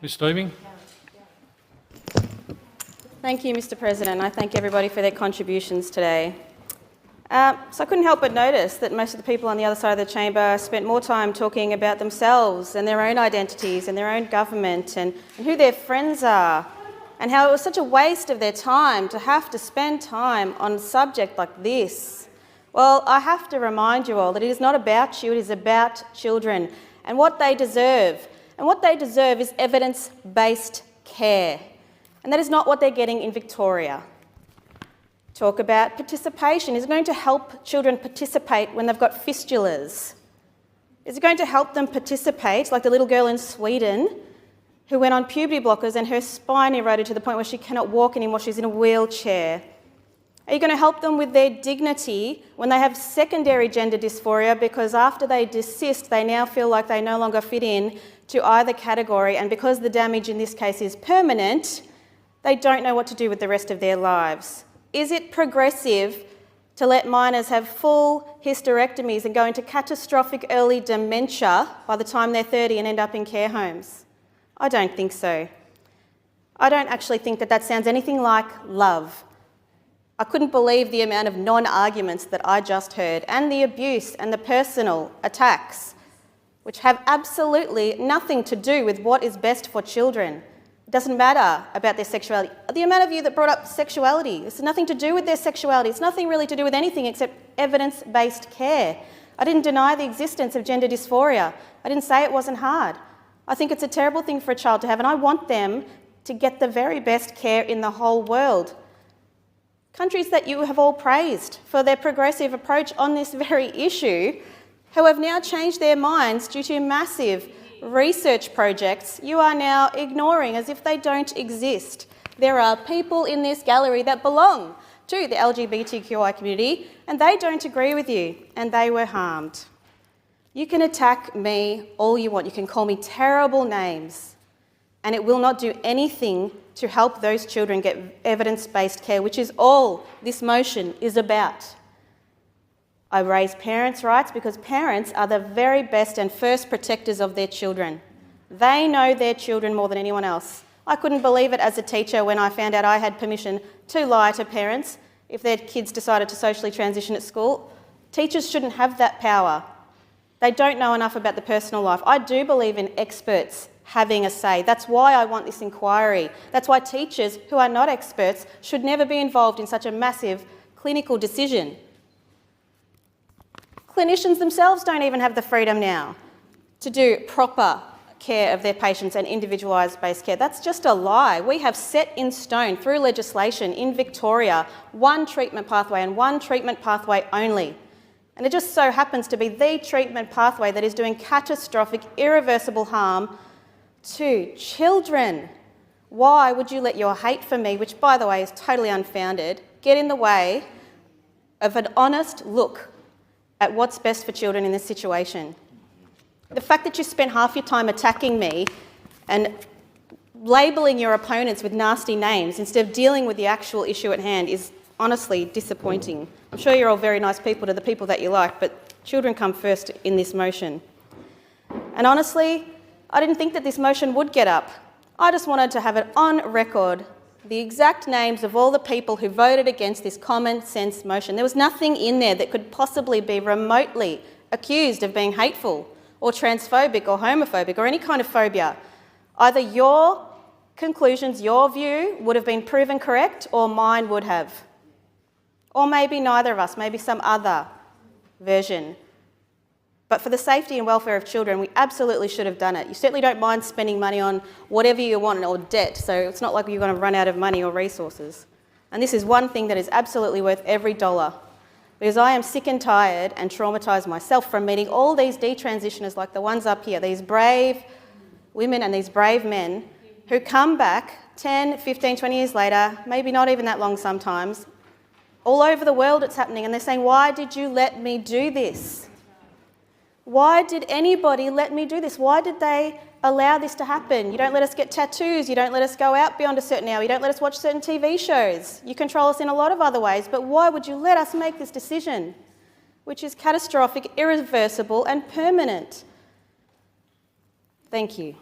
Ms Deeming. Thank you, Mr President. I thank everybody for their contributions today. So I couldn't help but notice that most of the people on the other side of the chamber spent more time talking about themselves and their own identities and their own government and who their friends are, and how it was such a waste of their time to have to spend time on a subject like this. Well, I have to remind you all that it is not about you, it is about children and what they deserve. And what they deserve is evidence-based care. And that is not what they're getting in Victoria. Talk about participation. Is it going to help children participate when they've got fistulas? Is it going to help them participate, like the little girl in Sweden who went on puberty blockers and her spine eroded to the point where she cannot walk anymore, she's in a wheelchair? Are you going to help them with their dignity when they have secondary gender dysphoria because after they desist, they now feel like they no longer fit in to either category, and because the damage in this case is permanent, they don't know what to do with the rest of their lives? Is it progressive to let minors have full hysterectomies and go into catastrophic early dementia by the time they're 30 and end up in care homes? I don't think so. I don't actually think that that sounds anything like love. I couldn't believe the amount of non-arguments that I just heard, and the abuse and the personal attacks, which have absolutely nothing to do with what is best for children. It doesn't matter about their sexuality. The amount of you that brought up sexuality, it's nothing to do with their sexuality. It's nothing really to do with anything except evidence-based care. I didn't deny the existence of gender dysphoria. I didn't say it wasn't hard. I think it's a terrible thing for a child to have, and I want them to get the very best care in the whole world. Countries that you have all praised for their progressive approach on this very issue, who have now changed their minds due to massive research projects, you are now ignoring as if they don't exist. There are people in this gallery that belong to the LGBTQI community and they don't agree with you, and they were harmed. You can attack me all you want, you can call me terrible names, and it will not do anything to help those children get evidence-based care, which is all this motion is about. I raise parents' rights because parents are the very best and first protectors of their children. They know their children more than anyone else. I couldn't believe it as a teacher when I found out I had permission to lie to parents if their kids decided to socially transition at school. Teachers shouldn't have that power. They don't know enough about the personal life. I do believe in experts having a say. That's why I want this inquiry. That's why teachers who are not experts should never be involved in such a massive clinical decision. Clinicians themselves don't even have the freedom now to do proper care of their patients and individualised based care. That's just a lie. We have set in stone through legislation in Victoria one treatment pathway and one treatment pathway only. And it just so happens to be the treatment pathway that is doing catastrophic, irreversible harm to children. Why would you let your hate for me, which by the way is totally unfounded, get in the way of an honest look at what's best for children in this situation? The fact that you spent half your time attacking me and labelling your opponents with nasty names instead of dealing with the actual issue at hand is honestly disappointing. I'm sure you're all very nice people to the people that you like, but children come first in this motion. And honestly, I didn't think that this motion would get up. I just wanted to have it on record, the exact names of all the people who voted against this common sense motion. There was nothing in there that could possibly be remotely accused of being hateful or transphobic or homophobic or any kind of phobia. Either your conclusions, your view would have been proven correct, or mine would have. Or maybe neither of us, maybe some other version. But for the safety and welfare of children, we absolutely should have done it. You certainly don't mind spending money on whatever you want or debt, so it's not like you're going to run out of money or resources. And this is one thing that is absolutely worth every dollar, because I am sick and tired and traumatised myself from meeting all these detransitioners like the ones up here, these brave women and these brave men who come back 10, 15, 20 years later, maybe not even that long sometimes. All over the world it's happening, and they're saying, why did you let me do this? Why did anybody let me do this? Why did they allow this to happen? You don't let us get tattoos, you don't let us go out beyond a certain hour, you don't let us watch certain TV shows. You control us in a lot of other ways, but why would you let us make this decision, which is catastrophic, irreversible and permanent? Thank you.